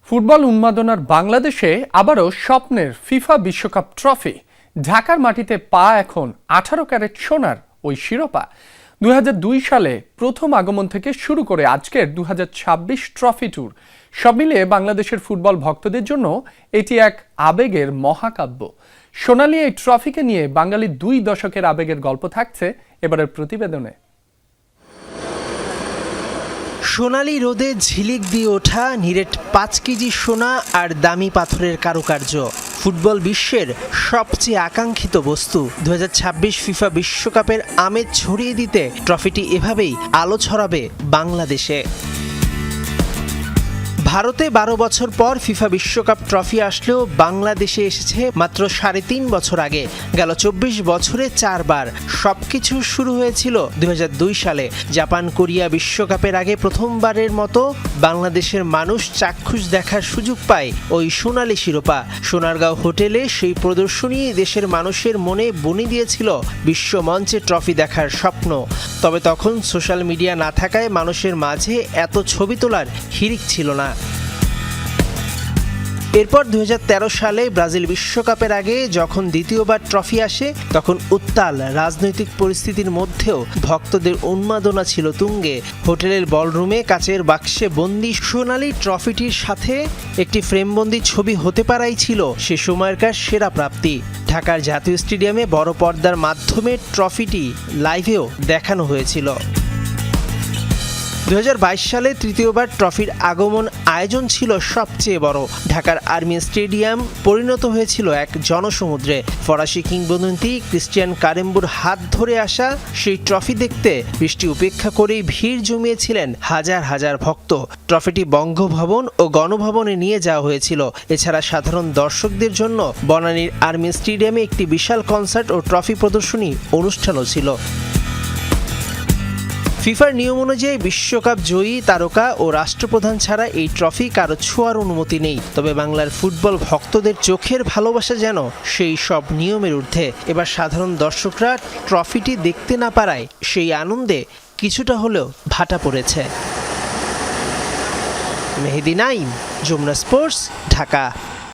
Football উন্মাদনার বাংলাদেশে আবারও স্বপ্নের ফিফা বিশ্বকাপ ট্রফি। ঢাকার মাটিতে পা এখন 18 ক্যারেট সোনার ওই শিরোপা। 2002 সালে প্রথম আগমন থেকে শুরু করে আজকের 2026 ট্রফি ট্যুর, সব মিলিয়ে বাংলাদেশের ফুটবল ভক্তদের জন্য এটি এক আবেগের মহাকাব্য। সোনালী এই ট্রফিকে নিয়ে বাঙালি 2 দশকের আবেগের গল্প থাকছে এবারের প্রতিবেদনে। সোনালী রোদে ঝিলিক দিয়ে ওঠা নিরেট 5 কেজি সোনা আর দামি পাথরের কারুকার্য ফুটবল বিশ্বের সবচেয়ে আকাঙ্ক্ষিত বস্তু। 2026 ফিফা বিশ্বকাপের আমেজ ছড়িয়ে দিতে ট্রফিটি এভাবেই আলো ছড়াবে বাংলাদেশে। ভারতে 12 বছর পর ফিফা বিশ্বকাপ ট্রফি আসলেও বাংলাদেশে এসেছে মাত্র 3.5 বছর আগে। গেল 24 বছরে 4 বার। সবকিছু শুরু হয়েছিল 2002 সালে। জাপান কোরিয়া বিশ্বকাপের আগে প্রথমবারের মতো বাংলাদেশের মানুষ চাক্ষুষ দেখার সুযোগ পায় ওই সোনালী শিরোপা। সোনারগাঁও হোটেলে সেই প্রদর্শনী দেশের মানুষের মনে বনে দিয়েছিল বিশ্ব মঞ্চে ট্রফি দেখার স্বপ্ন। তবে তখন সোশ্যাল মিডিয়া না থাকায় মানুষের মাঝে এত ছবি তোলার হিড়িক ছিল না। এরপর 2013 সালে ব্রাজিল বিশ্বকাপের আগে যখন দ্বিতীয়বার ট্রফি আসে, তখন উত্তাল রাজনৈতিক পরিস্থিতির মধ্যেও ভক্তদের উন্মাদনা ছিল তুঙ্গে। হোটেলের বলরুমে কাচের বাক্সে বন্দি সোনালী ট্রফিটির সাথে একটি ফ্রেমবন্দি ছবি হতে পারাই ছিল সে সময়কার সেরা প্রাপ্তি। ঢাকার জাতীয় স্টেডিয়ামে বড় পর্দার মাধ্যমে ট্রফিটি লাইভেও দেখানো হয়েছিল। 2022 সালে তৃতীয়বার ট্রফির আগমন আয়োজন ছিল সবচেয়ে বড়। ঢাকার আর্মি স্টেডিয়াম পরিণত হয়েছিল এক জনসমুদ্রে। ফরাসি কিংবদন্তি ক্রিস্টিয়ান কারেম্বুর হাত ধরে আসা সেই ট্রফি দেখতে বৃষ্টি উপেক্ষা করেই ভিড় জমিয়েছিলেন হাজার হাজার ভক্ত। ট্রফিটি বঙ্গভবন ও গণভবনে নিয়ে যাওয়া হয়েছিল। এছাড়া সাধারণ দর্শকদের জন্য বনানীর আর্মি স্টেডিয়ামে একটি বিশাল কনসার্ট ও ট্রফি প্রদর্শনী অনুষ্ঠানও ছিল। ফিফার নিয়ম অনুযায়ী বিশ্বকাপ জয়ী তারকা ও রাষ্ট্রপ্রধান ছাড়া এই ট্রফি কারো ছোঁয়ার অনুমতি নেই। তবে বাংলার ফুটবল ভক্তদের চোখের ভালোবাসা যেন সেই সব নিয়মের ঊর্ধ্বে। এবার সাধারণ দর্শকরা ট্রফিটি দেখতে না পারায় সেই আনন্দে কিছুটা হলেও ভাটা পড়েছে। মেহেদি নাইম, যমুনা স্পোর্টস, ঢাকা।